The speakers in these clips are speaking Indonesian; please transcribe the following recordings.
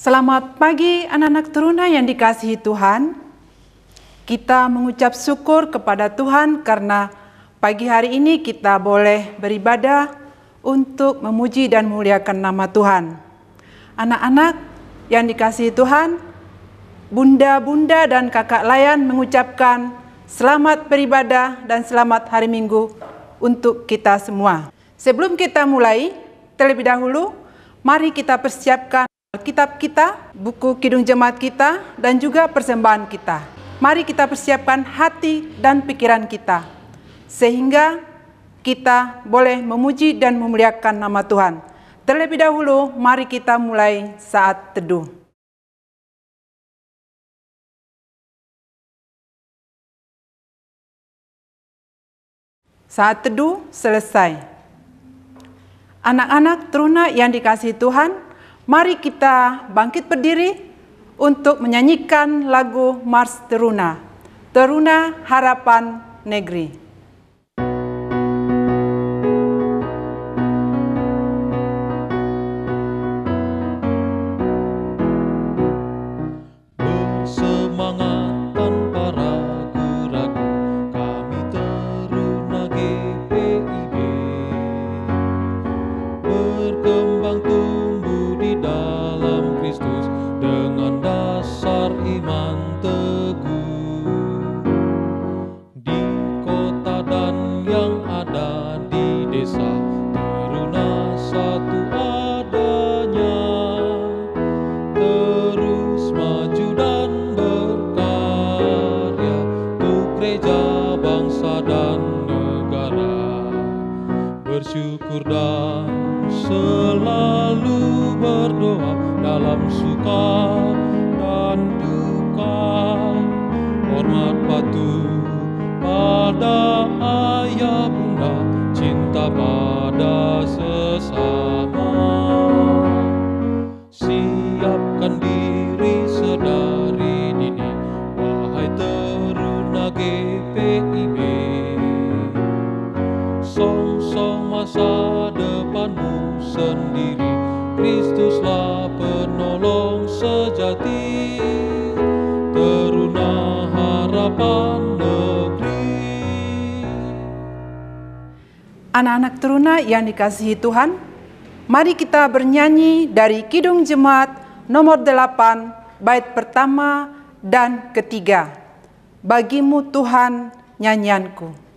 Selamat pagi anak-anak teruna yang dikasihi Tuhan. Kita mengucap syukur kepada Tuhan karena pagi hari ini kita boleh beribadah untuk memuji dan memuliakan nama Tuhan. Anak-anak yang dikasihi Tuhan, bunda-bunda dan kakak layan mengucapkan selamat beribadah dan selamat hari Minggu untuk kita semua. Sebelum kita mulai, terlebih dahulu, mari kita persiapkan Alkitab kita, buku Kidung Jemaat kita, dan juga persembahan kita. Mari kita persiapkan hati dan pikiran kita, sehingga kita boleh memuji dan memuliakan nama Tuhan. Terlebih dahulu, mari kita mulai saat teduh. Saat teduh selesai. Anak-anak teruna yang dikasihi Tuhan, mari kita bangkit berdiri untuk menyanyikan lagu Mars Teruna, Teruna Harapan Negeri. Bersemangat tanpa ragu-ragu, kami teruna GPIB. Berkembang tumbuh di dalam Kristus dengan dasar iman teguh. Di kota dan yang ada di desa, teruna satu adanya. Terus maju dan berkarya untuk gereja, bangsa dan negara. Bersyukur dan selalu berdoa dalam suka dan duka. Hormat patuh pada ayah bunda, cinta pada sesama. Siapkan diri sedari dini, wahai teruna GPIB. Song-song masa depanmu sendiri, Kristuslah penolong sejati. Teruna harapan negeri. Anak-anak teruna yang dikasihi Tuhan, mari kita bernyanyi dari Kidung Jemaat nomor 8, bait pertama dan ketiga. Bagimu Tuhan nyanyianku.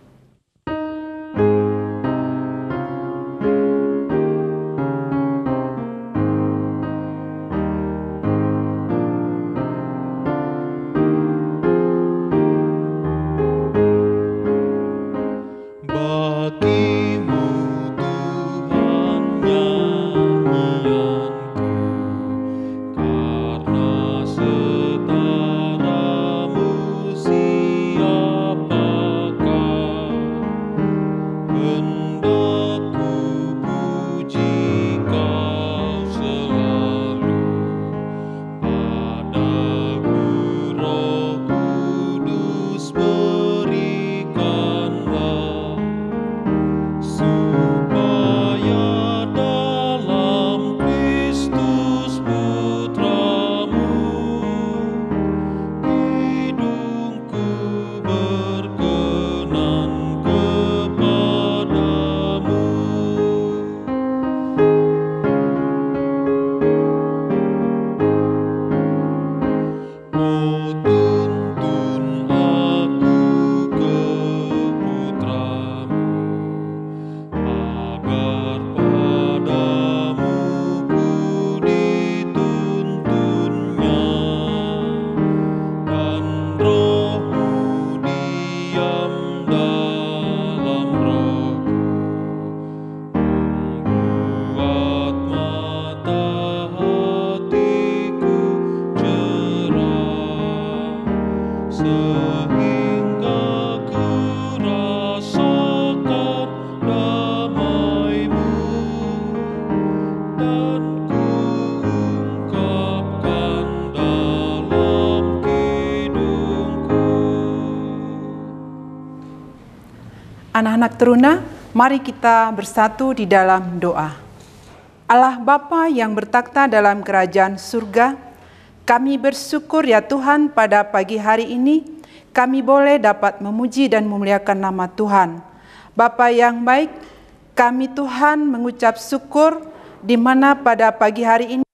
Anak-anak teruna, mari kita bersatu di dalam doa. Allah Bapa yang bertakhta dalam kerajaan surga, kami bersyukur ya Tuhan pada pagi hari ini kami boleh dapat memuji dan memuliakan nama Tuhan. Bapa yang baik, kami Tuhan mengucap syukur di mana pada pagi hari ini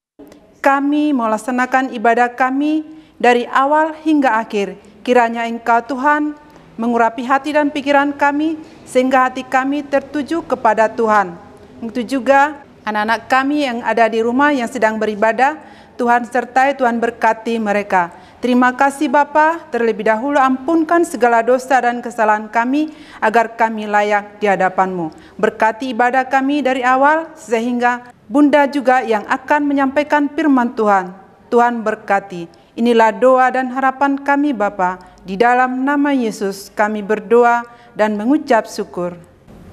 kami melaksanakan ibadah kami dari awal hingga akhir. Kiranya Engkau Tuhan mengurapi hati dan pikiran kami sehingga hati kami tertuju kepada Tuhan. Itu juga anak-anak kami yang ada di rumah yang sedang beribadah, Tuhan sertai, Tuhan berkati mereka. Terima kasih Bapa, terlebih dahulu ampunkan segala dosa dan kesalahan kami, agar kami layak di hadapan-Mu. Berkati ibadah kami dari awal, sehingga Bunda juga yang akan menyampaikan firman Tuhan. Tuhan berkati. Inilah doa dan harapan kami Bapa, di dalam nama Yesus kami berdoa dan mengucap syukur.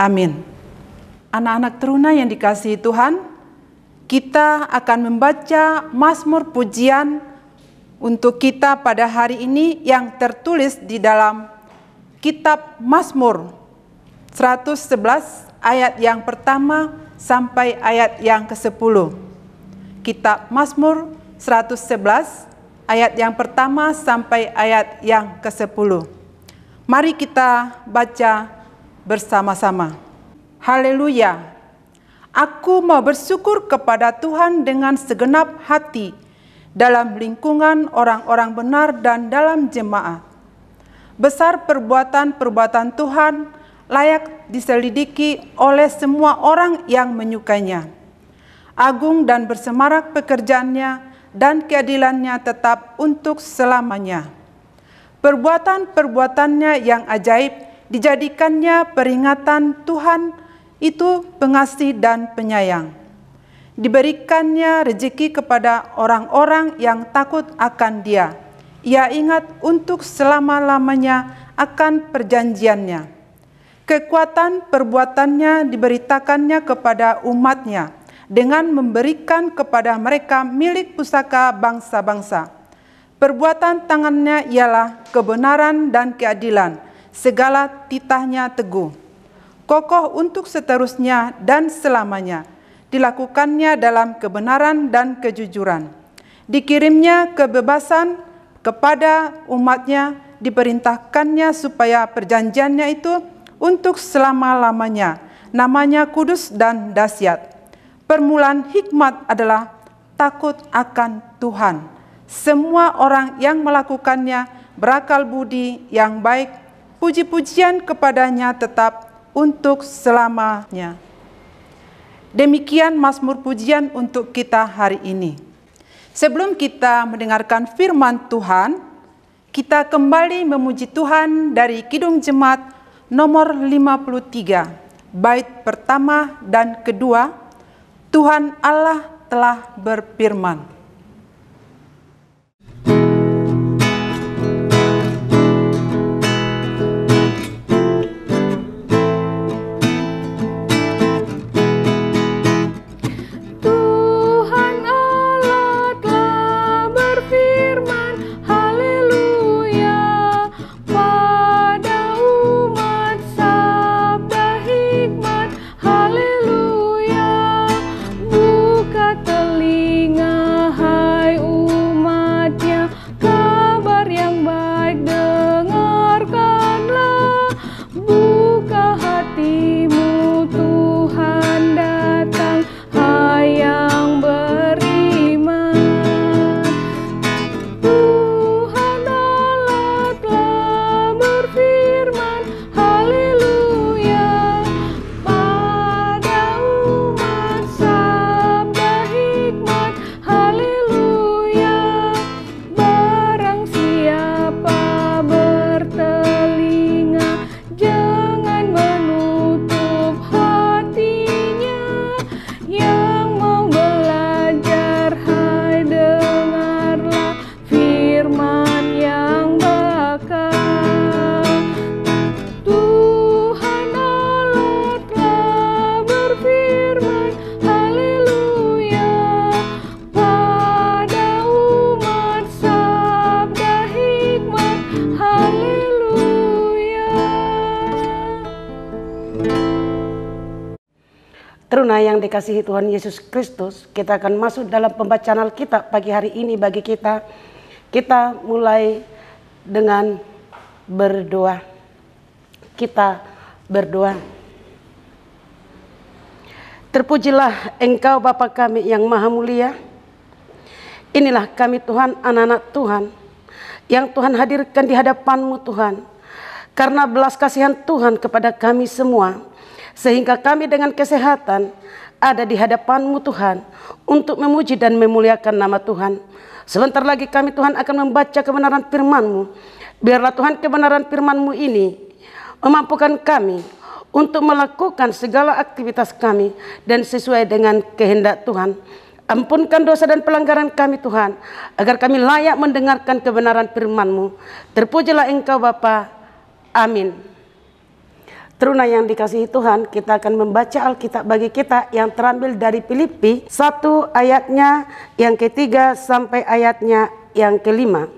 Amin. Anak-anak teruna yang dikasihi Tuhan, kita akan membaca Mazmur pujian untuk kita pada hari ini yang tertulis di dalam kitab Mazmur 111 ayat yang pertama sampai ayat yang ke-10. Kitab Mazmur 111 ayat yang pertama sampai ayat yang ke-10. Mari kita baca bersama-sama. Haleluya. Aku mau bersyukur kepada Tuhan dengan segenap hati, dalam lingkungan orang-orang benar dan dalam jemaat. Besar perbuatan-perbuatan Tuhan, layak diselidiki oleh semua orang yang menyukainya. Agung dan bersemarak pekerjaannya, dan keadilannya tetap untuk selamanya. Perbuatan-perbuatannya yang ajaib dijadikannya peringatan. Tuhan itu pengasih dan penyayang. Diberikannya rezeki kepada orang-orang yang takut akan Dia. Ia ingat untuk selama-lamanya akan perjanjiannya. Kekuatan perbuatannya diberitakannya kepada umatnya, dengan memberikan kepada mereka milik pusaka bangsa-bangsa. Perbuatan tangannya ialah kebenaran dan keadilan, segala titahnya teguh, kokoh untuk seterusnya dan selamanya. Dilakukannya dalam kebenaran dan kejujuran. Dikirimnya kebebasan kepada umatnya, diperintahkannya supaya perjanjiannya itu untuk selama-lamanya. Namanya kudus dan dahsyat. Permulaan hikmat adalah takut akan Tuhan. Semua orang yang melakukannya berakal budi yang baik. Puji-pujian kepadanya tetap untuk selamanya. Demikian Mazmur pujian untuk kita hari ini. Sebelum kita mendengarkan firman Tuhan, kita kembali memuji Tuhan dari Kidung Jemaat nomor 53, bait pertama dan kedua. Tuhan Allah telah berfirman. Telinga Teruna yang dikasihi Tuhan Yesus Kristus, kita akan masuk dalam pembacaan Alkitab pagi hari ini bagi kita. Kita mulai dengan berdoa. Kita berdoa. Terpujilah Engkau Bapa kami yang maha mulia. Inilah kami Tuhan, anak-anak Tuhan, yang Tuhan hadirkan di hadapan-Mu Tuhan. Karena belas kasihan Tuhan kepada kami semua, sehingga kami dengan kesehatan ada di hadapan-Mu Tuhan untuk memuji dan memuliakan nama Tuhan. Sebentar lagi kami Tuhan akan membaca kebenaran firman-Mu. Biarlah Tuhan kebenaran firman-Mu ini memampukan kami untuk melakukan segala aktivitas kami dan sesuai dengan kehendak Tuhan. Ampunkan dosa dan pelanggaran kami Tuhan, agar kami layak mendengarkan kebenaran firman-Mu. Terpujilah Engkau Bapa. Amin. Teruna yang dikasihi Tuhan, kita akan membaca Alkitab bagi kita yang terambil dari Filipi 1 ayatnya yang ketiga sampai ayatnya yang kelima.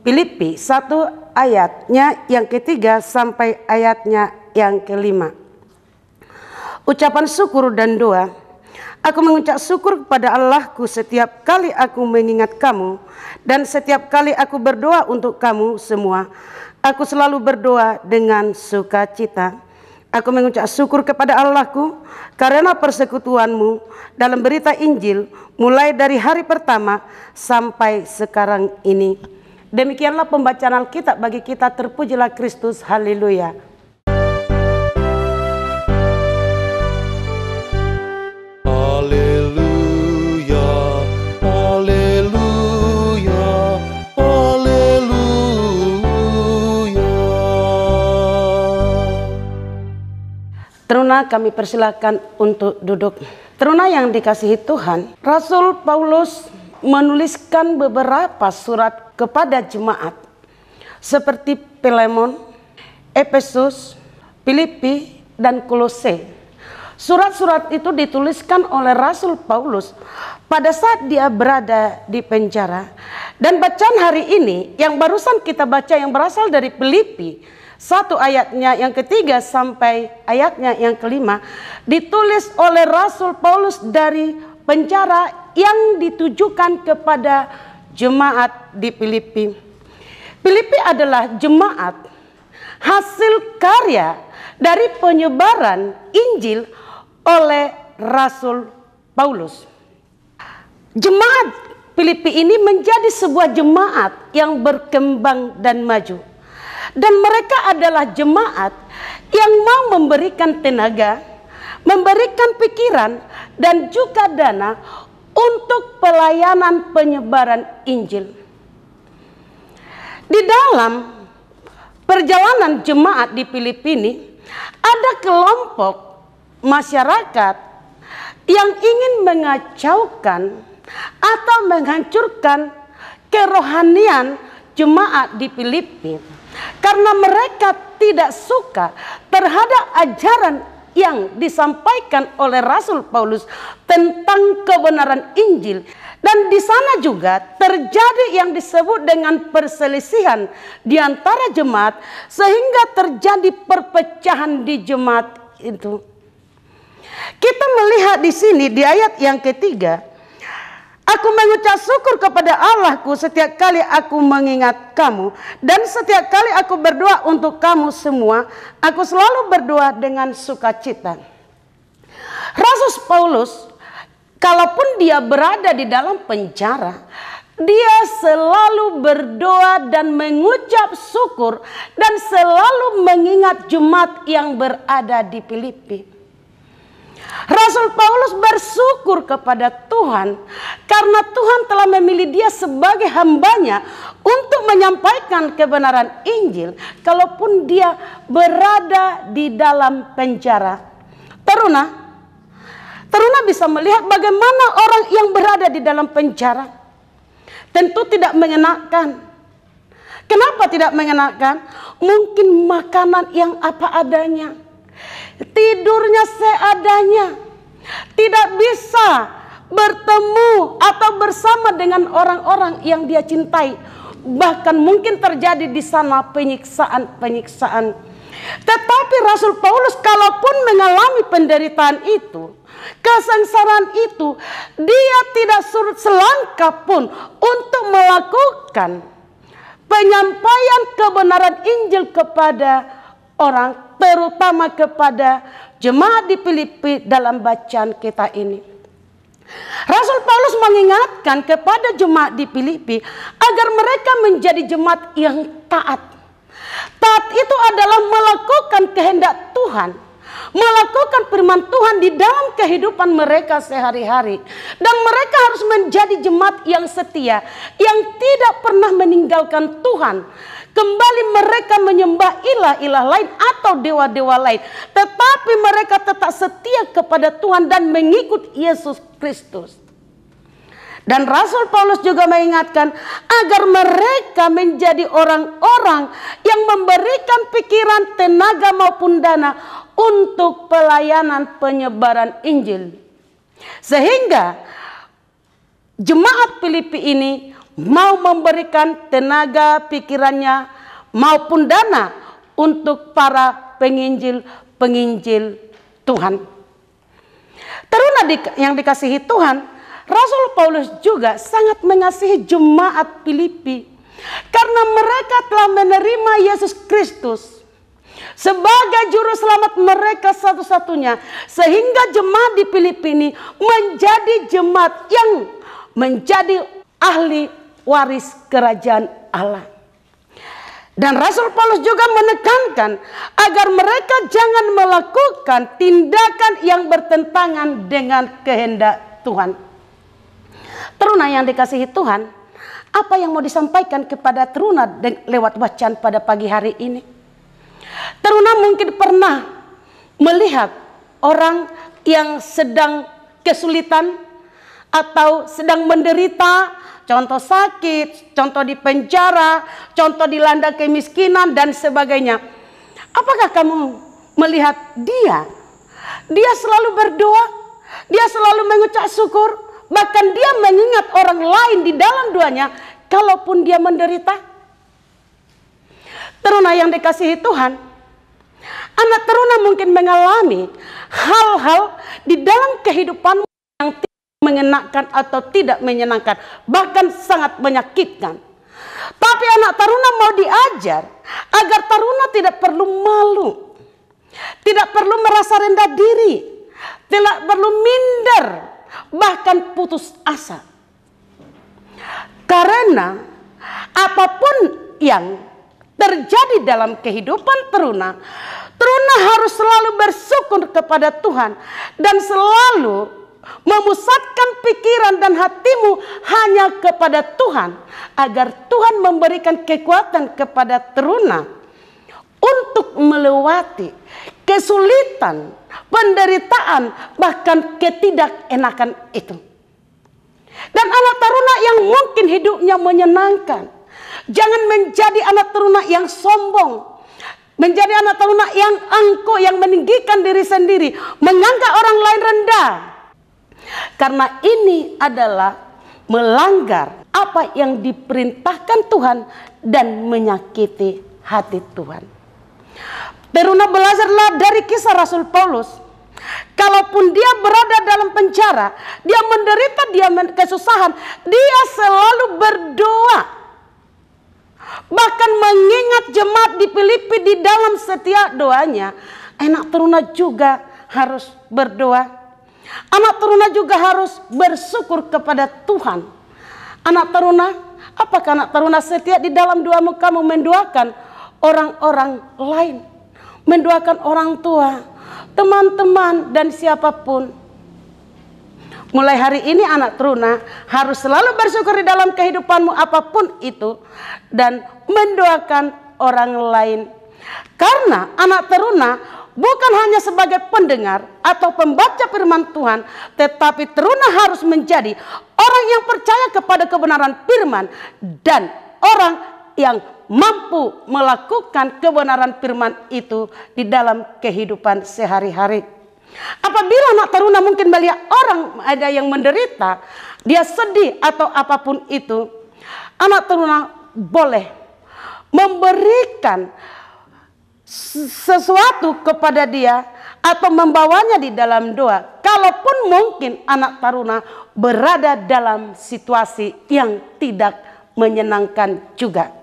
Filipi 1 ayatnya yang ketiga sampai ayatnya yang kelima. Ucapan syukur dan doa. Aku mengucap syukur kepada Allahku setiap kali aku mengingat kamu, dan setiap kali aku berdoa untuk kamu semua. Aku selalu berdoa dengan sukacita. Aku mengucap syukur kepada Allahku karena persekutuanmu dalam berita Injil mulai dari hari pertama sampai sekarang ini. Demikianlah pembacaan Alkitab bagi kita. Terpujilah Kristus. Haleluya. Teruna kami persilakan untuk duduk. Teruna yang dikasihi Tuhan, Rasul Paulus menuliskan beberapa surat kepada jemaat seperti Filemon, Efesus, Filipi, dan Kolose. Surat-surat itu dituliskan oleh Rasul Paulus pada saat dia berada di penjara. Dan bacaan hari ini yang barusan kita baca yang berasal dari Filipi 1 ayatnya yang ketiga sampai ayatnya yang kelima ditulis oleh Rasul Paulus dari penjara yang ditujukan kepada jemaat di Filipi. Filipi adalah jemaat hasil karya dari penyebaran Injil oleh Rasul Paulus. Jemaat Filipi ini menjadi sebuah jemaat yang berkembang dan maju. Dan mereka adalah jemaat yang mau memberikan tenaga, memberikan pikiran, dan juga dana untuk pelayanan penyebaran Injil. Di dalam perjalanan jemaat di Filipina, ada kelompok masyarakat yang ingin mengacaukan atau menghancurkan kerohanian jemaat di Filipina. Karena mereka tidak suka terhadap ajaran yang disampaikan oleh Rasul Paulus tentang kebenaran Injil. Dan di sana juga terjadi yang disebut dengan perselisihan di antara jemaat, sehingga terjadi perpecahan di jemaat itu. Kita melihat di sini di ayat yang ketiga, aku mengucap syukur kepada Allahku setiap kali aku mengingat kamu, dan setiap kali aku berdoa untuk kamu semua. Aku selalu berdoa dengan sukacita. Rasul Paulus, kalaupun dia berada di dalam penjara, dia selalu berdoa dan mengucap syukur dan selalu mengingat jemaat yang berada di Filipi. Rasul Paulus bersyukur kepada Tuhan karena Tuhan telah memilih dia sebagai hambanya untuk menyampaikan kebenaran Injil kalaupun dia berada di dalam penjara. Teruna bisa melihat bagaimana orang yang berada di dalam penjara. Tentu tidak mengenakan. Kenapa tidak mengenakan? Mungkin makanan yang apa adanya, tidurnya seadanya, tidak bisa bertemu atau bersama dengan orang-orang yang dia cintai. Bahkan mungkin terjadi di sana penyiksaan-penyiksaan. Tetapi Rasul Paulus kalaupun mengalami penderitaan itu, kesengsaraan itu, dia tidak surut selangkah pun untuk melakukan penyampaian kebenaran Injil kepada orang, terutama kepada jemaat di Filipi dalam bacaan kita ini. Rasul Paulus mengingatkan kepada jemaat di Filipi agar mereka menjadi jemaat yang taat. Taat itu adalah melakukan kehendak Tuhan, melakukan firman Tuhan di dalam kehidupan mereka sehari-hari. Dan mereka harus menjadi jemaat yang setia, yang tidak pernah meninggalkan Tuhan. Kembali mereka menyembah ilah-ilah lain atau dewa-dewa lain, tetapi mereka tetap setia kepada Tuhan dan mengikut Yesus Kristus. Dan Rasul Paulus juga mengingatkan agar mereka menjadi orang-orang yang memberikan pikiran, tenaga maupun dana untuk pelayanan penyebaran Injil. Sehingga jemaat Filipi ini mau memberikan tenaga, pikirannya maupun dana untuk para penginjil Tuhan. Teruna yang dikasihi Tuhan, Rasul Paulus juga sangat mengasihi jemaat Filipi karena mereka telah menerima Yesus Kristus sebagai juru selamat mereka satu-satunya, sehingga jemaat di Filipi ini menjadi jemaat yang menjadi ahli waris kerajaan Allah. Dan Rasul Paulus juga menekankan agar mereka jangan melakukan tindakan yang bertentangan dengan kehendak Tuhan. Teruna yang dikasihi Tuhan, apa yang mau disampaikan kepada teruna lewat bacaan pada pagi hari ini? Teruna mungkin pernah melihat orang yang sedang kesulitan atau sedang menderita, contoh sakit, contoh di penjara, contoh dilanda kemiskinan dan sebagainya. Apakah kamu melihat dia? Dia selalu berdoa, dia selalu mengucap syukur. Bahkan dia mengingat orang lain di dalam doanya kalaupun dia menderita. Teruna yang dikasihi Tuhan, anak teruna mungkin mengalami hal-hal di dalam kehidupanmu yang tidak mengenakan atau tidak menyenangkan, bahkan sangat menyakitkan. Tapi anak taruna mau diajar agar taruna tidak perlu malu, tidak perlu merasa rendah diri, tidak perlu minder, bahkan putus asa. Karena apapun yang terjadi dalam kehidupan teruna, teruna harus selalu bersyukur kepada Tuhan dan selalu memusatkan pikiran dan hatimu hanya kepada Tuhan, agar Tuhan memberikan kekuatan kepada teruna untuk melewati kesulitan, penderitaan, bahkan ketidakenakan itu. Dan anak taruna yang mungkin hidupnya menyenangkan, jangan menjadi anak taruna yang sombong, menjadi anak taruna yang angkuh, yang meninggikan diri sendiri, menganggap orang lain rendah. Karena ini adalah melanggar apa yang diperintahkan Tuhan dan menyakiti hati Tuhan. Teruna belajarlah dari kisah Rasul Paulus. Kalaupun dia berada dalam penjara, dia menderita, dia kesusahan, dia selalu berdoa. Bahkan mengingat jemaat di Filipi di dalam setiap doanya. Anak teruna juga harus berdoa. Anak teruna juga harus bersyukur kepada Tuhan. Anak teruna, apakah anak teruna setia di dalam doamu kamu mendoakan orang-orang lain, mendoakan orang tua, teman-teman, dan siapapun? Mulai hari ini anak teruna harus selalu bersyukur di dalam kehidupanmu apapun itu dan mendoakan orang lain. Karena anak teruna bukan hanya sebagai pendengar atau pembaca firman Tuhan, tetapi teruna harus menjadi orang yang percaya kepada kebenaran firman dan orang yang mampu melakukan kebenaran firman itu di dalam kehidupan sehari-hari. Apabila anak teruna mungkin melihat orang ada yang menderita, dia sedih atau apapun itu, anak teruna boleh memberikan sesuatu kepada dia atau membawanya di dalam doa. Kalaupun mungkin anak taruna berada dalam situasi yang tidak menyenangkan juga.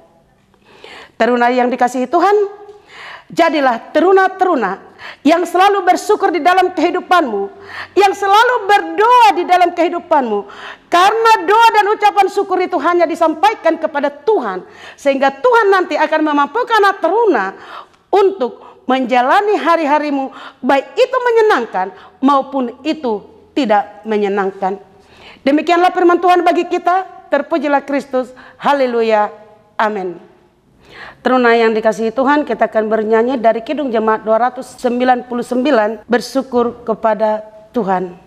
Taruna yang dikasihi Tuhan, jadilah teruna-teruna yang selalu bersyukur di dalam kehidupanmu, yang selalu berdoa di dalam kehidupanmu. Karena doa dan ucapan syukur itu hanya disampaikan kepada Tuhan, sehingga Tuhan nanti akan memampukan anak teruna untuk menjalani hari-harimu, baik itu menyenangkan maupun itu tidak menyenangkan. Demikianlah firman Tuhan bagi kita. Terpujilah Kristus. Haleluya. Amin. Teruna yang dikasihi Tuhan, kita akan bernyanyi dari Kidung Jemaat 299, bersyukur kepada Tuhan.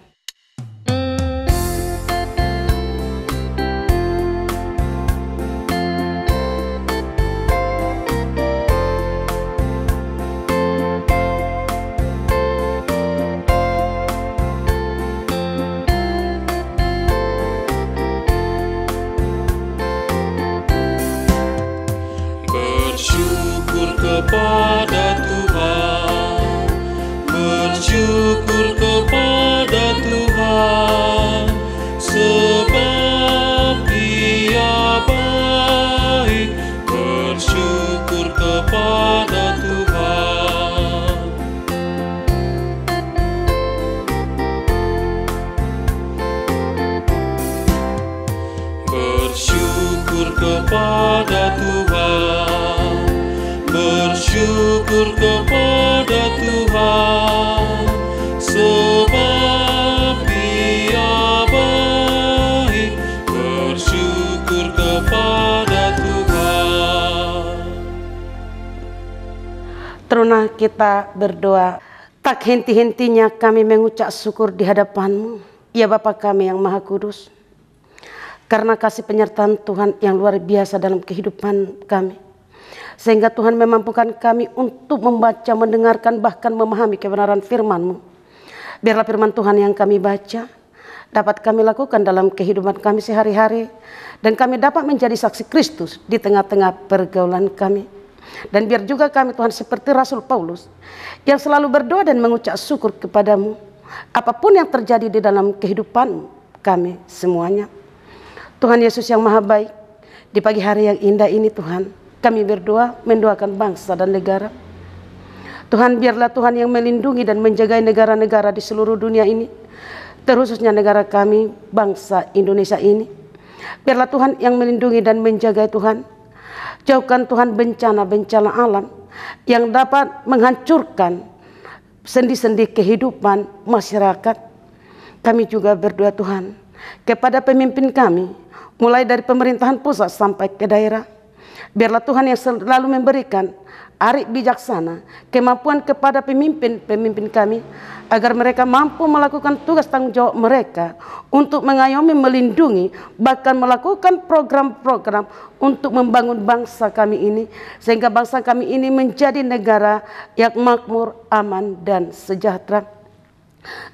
Kepada Tuhan, bersyukur kepada Tuhan, sebab Dia baik. Bersyukur kepada Tuhan. Bersyukur kepada Tuhan, bersyukur kepada Tuhan, sebab Dia baik. Bersyukur kepada Tuhan. Teruna kita berdoa. Tak henti-hentinya kami mengucap syukur di hadapan-Mu, ya Bapa kami yang Maha Kudus, karena kasih penyertaan Tuhan yang luar biasa dalam kehidupan kami, sehingga Tuhan memampukan kami untuk membaca, mendengarkan, bahkan memahami kebenaran firman-Mu. Biarlah firman Tuhan yang kami baca dapat kami lakukan dalam kehidupan kami sehari-hari, dan kami dapat menjadi saksi Kristus di tengah-tengah pergaulan kami. Dan biar juga kami Tuhan seperti Rasul Paulus yang selalu berdoa dan mengucap syukur kepada-Mu apapun yang terjadi di dalam kehidupan kami semuanya. Tuhan Yesus yang Maha Baik, di pagi hari yang indah ini Tuhan, kami berdoa mendoakan bangsa dan negara. Tuhan, biarlah Tuhan yang melindungi dan menjaga negara-negara di seluruh dunia ini, terkhususnya negara kami, bangsa Indonesia ini. Biarlah Tuhan yang melindungi dan menjaga Tuhan. Jauhkan Tuhan bencana-bencana alam yang dapat menghancurkan sendi-sendi kehidupan masyarakat. Kami juga berdoa Tuhan kepada pemimpin kami, mulai dari pemerintahan pusat sampai ke daerah. Biarlah Tuhan yang selalu memberikan arif bijaksana, kemampuan kepada pemimpin-pemimpin kami, agar mereka mampu melakukan tugas tanggung jawab mereka untuk mengayomi, melindungi, bahkan melakukan program-program untuk membangun bangsa kami ini, sehingga bangsa kami ini menjadi negara yang makmur, aman, dan sejahtera.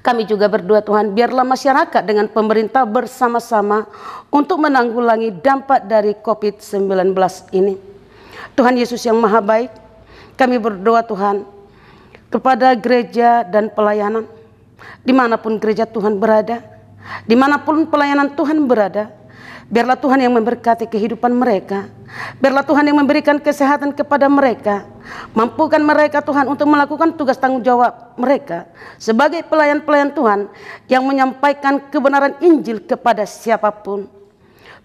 Kami juga berdoa Tuhan, biarlah masyarakat dengan pemerintah bersama-sama untuk menanggulangi dampak dari COVID-19 ini. Tuhan Yesus yang Maha Baik, kami berdoa Tuhan kepada gereja dan pelayanan, dimanapun gereja Tuhan berada, dimanapun pelayanan Tuhan berada, biarlah Tuhan yang memberkati kehidupan mereka. Biarlah Tuhan yang memberikan kesehatan kepada mereka. Mampukan mereka Tuhan untuk melakukan tugas tanggung jawab mereka sebagai pelayan-pelayan Tuhan yang menyampaikan kebenaran Injil kepada siapapun.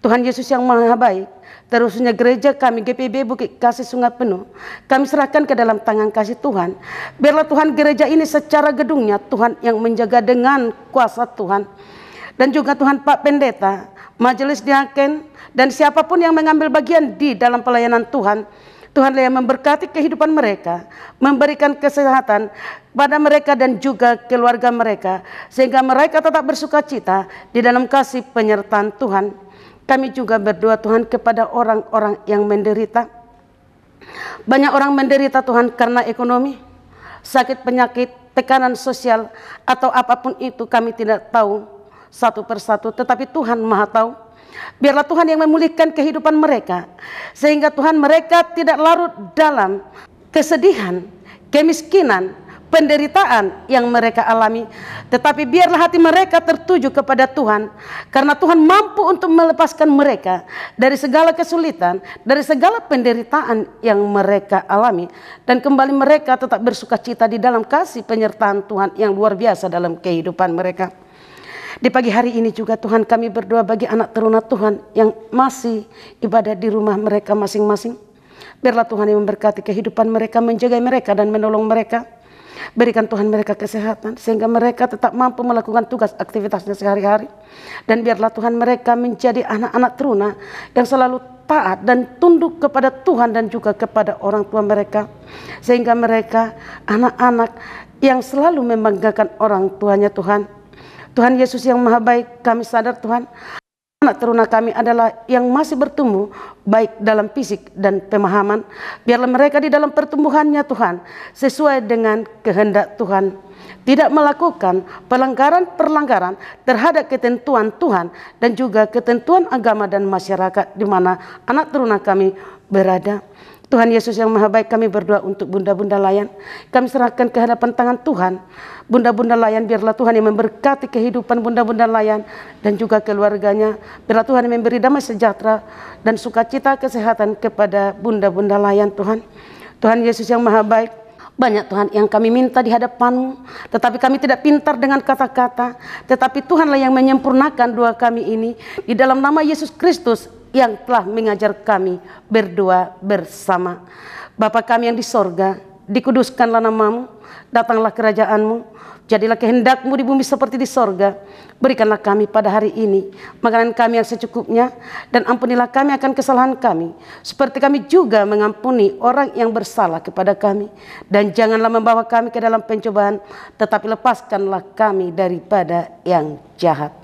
Tuhan Yesus yang Maha Baik, terusnya gereja kami GPB Bukit Kasih Sungai Penuh, kami serahkan ke dalam tangan kasih Tuhan. Biarlah Tuhan gereja ini secara gedungnya Tuhan yang menjaga dengan kuasa Tuhan. Dan juga Tuhan Pak Pendeta, majelis diaken, dan siapapun yang mengambil bagian di dalam pelayanan Tuhan, Tuhanlah yang memberkati kehidupan mereka, memberikan kesehatan pada mereka dan juga keluarga mereka, sehingga mereka tetap bersukacita di dalam kasih penyertaan Tuhan. Kami juga berdoa Tuhan kepada orang-orang yang menderita. Banyak orang menderita Tuhan karena ekonomi, sakit penyakit, tekanan sosial, atau apapun itu kami tidak tahu satu persatu, tetapi Tuhan Maha tahu. Biarlah Tuhan yang memulihkan kehidupan mereka, sehingga Tuhan mereka tidak larut dalam kesedihan, kemiskinan, penderitaan yang mereka alami, tetapi biarlah hati mereka tertuju kepada Tuhan, karena Tuhan mampu untuk melepaskan mereka dari segala kesulitan, dari segala penderitaan yang mereka alami, dan kembali mereka tetap bersukacita di dalam kasih penyertaan Tuhan yang luar biasa dalam kehidupan mereka. Di pagi hari ini juga Tuhan, kami berdoa bagi anak teruna Tuhan yang masih ibadah di rumah mereka masing-masing. Biarlah Tuhan yang memberkati kehidupan mereka, menjaga mereka dan menolong mereka. Berikan Tuhan mereka kesehatan sehingga mereka tetap mampu melakukan tugas aktivitasnya sehari-hari. Dan biarlah Tuhan mereka menjadi anak-anak teruna yang selalu taat dan tunduk kepada Tuhan dan juga kepada orang tua mereka. Sehingga mereka anak-anak yang selalu membanggakan orang tuanya Tuhan. Tuhan Yesus yang Maha Baik, kami sadar Tuhan, anak teruna kami adalah yang masih bertumbuh baik dalam fisik dan pemahaman. Biarlah mereka di dalam pertumbuhannya Tuhan sesuai dengan kehendak Tuhan, tidak melakukan pelanggaran-pelanggaran terhadap ketentuan Tuhan dan juga ketentuan agama dan masyarakat di mana anak teruna kami berada. Tuhan Yesus yang Maha Baik, kami berdoa untuk bunda-bunda layan. Kami serahkan ke hadapan tangan Tuhan. Bunda-bunda layan, biarlah Tuhan yang memberkati kehidupan bunda-bunda layan dan juga keluarganya. Biarlah Tuhan yang memberi damai sejahtera dan sukacita kesehatan kepada bunda-bunda layan Tuhan. Tuhan Yesus yang Maha Baik, banyak Tuhan yang kami minta di hadapan-Mu, tetapi kami tidak pintar dengan kata-kata, tetapi Tuhanlah yang menyempurnakan doa kami ini. Di dalam nama Yesus Kristus yang telah mengajar kami berdoa bersama. Bapa kami yang di sorga, dikuduskanlah nama-Mu, datanglah kerajaan-Mu, jadilah kehendak-Mu di bumi seperti di sorga. Berikanlah kami pada hari ini makanan kami yang secukupnya, dan ampunilah kami akan kesalahan kami, seperti kami juga mengampuni orang yang bersalah kepada kami. Dan janganlah membawa kami ke dalam pencobaan, tetapi lepaskanlah kami daripada yang jahat.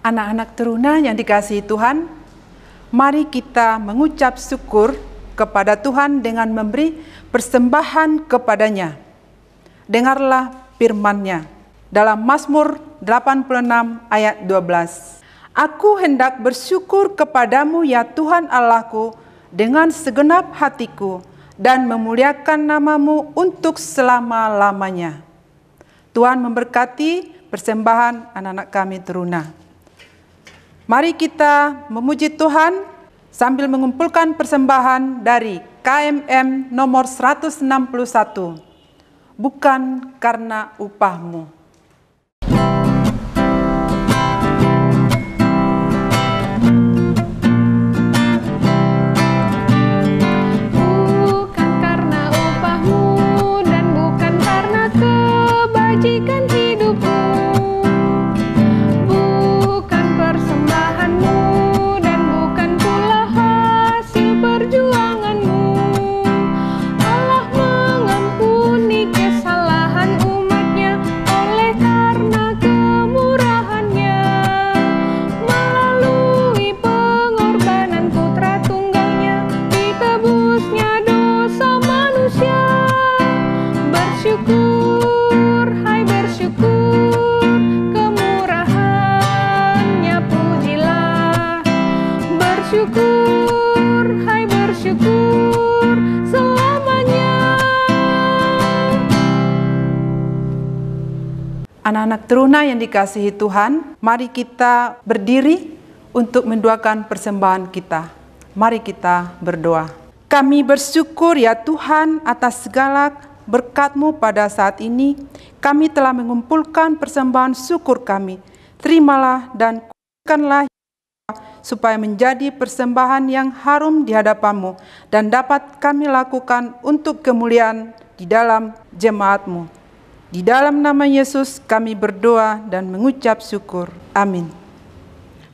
Anak-anak teruna yang dikasihi Tuhan, mari kita mengucap syukur kepada Tuhan dengan memberi persembahan kepadanya. Dengarlah firman-Nya dalam Mazmur 86 ayat 12. Aku hendak bersyukur kepadamu ya Tuhan Allahku dengan segenap hatiku dan memuliakan nama-Mu untuk selama-lamanya. Tuhan memberkati persembahan anak-anak kami teruna. Mari kita memuji Tuhan sambil mengumpulkan persembahan dari KMM nomor 161. Bukan karena upahmu. Anak-anak teruna yang dikasihi Tuhan, mari kita berdiri untuk mendoakan persembahan kita. Mari kita berdoa. Kami bersyukur ya Tuhan atas segala berkat-Mu pada saat ini. Kami telah mengumpulkan persembahan syukur kami. Terimalah dan kuduskanlah supaya menjadi persembahan yang harum di hadapan-Mu dan dapat kami lakukan untuk kemuliaan di dalam jemaat-Mu. Di dalam nama Yesus kami berdoa dan mengucap syukur. Amin.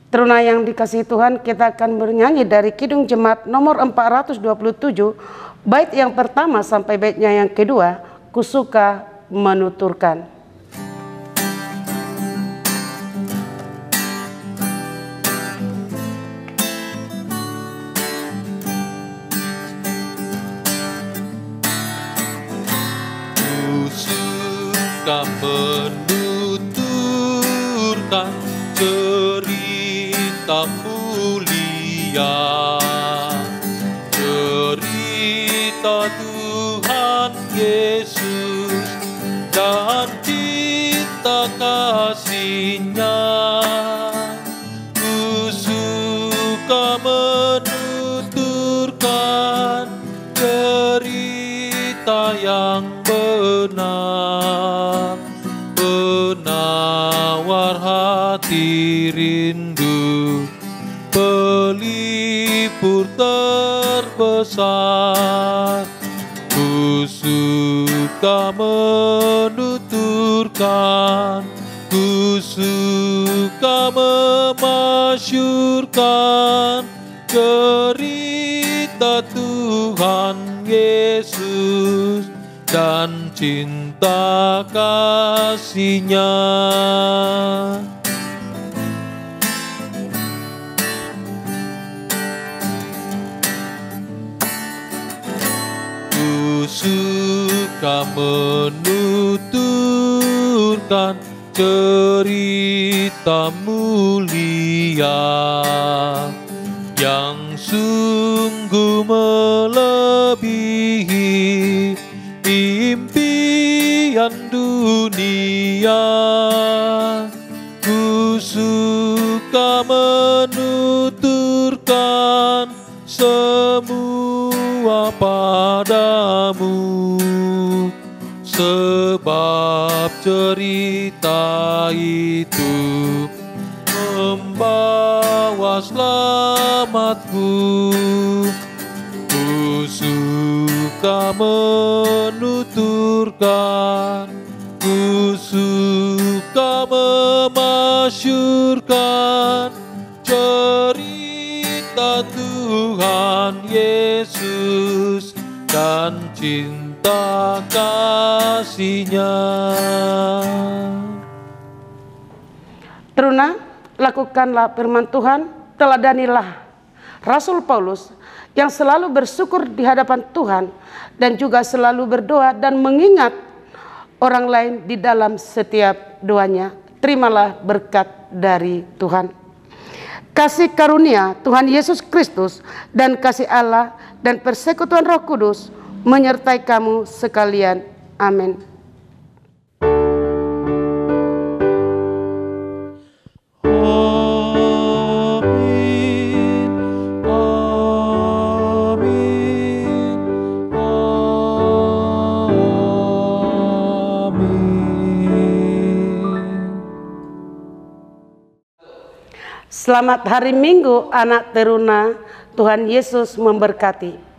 Teruna yang dikasihi Tuhan, kita akan bernyanyi dari Kidung Jemaat nomor 427, Bait yang pertama sampai baitnya yang kedua, kusuka menuturkan. Kusuka menuturkan cerita mulia, cerita Tuhan Yesus dan cinta kasih-Nya. Kusuka menuturkan cerita yang benar, penawar hati rindu, pelipur terbesar. Kusuka menuturkan, kusuka memasyurkan cerita Tuhan Yesus dan cinta kasih-Nya. Kusuka menuturkan cerita mulia yang sungguh melebihi impian dunia. Kusuka menuturkan semua padamu, sebab cerita itu membawa selamatku. Kusuka menuturkan, kusuka memasyurkan cerita Tuhan Yesus dan cinta kasih-Nya. Teruna, lakukanlah firman Tuhan, teladanilah Rasul Paulus yang selalu bersyukur di hadapan Tuhan dan juga selalu berdoa dan mengingat orang lain di dalam setiap doanya. Terimalah berkat dari Tuhan. Kasih karunia Tuhan Yesus Kristus dan kasih Allah dan persekutuan Roh Kudus menyertai kamu sekalian. Amin. Selamat hari Minggu anak teruna, Tuhan Yesus memberkati.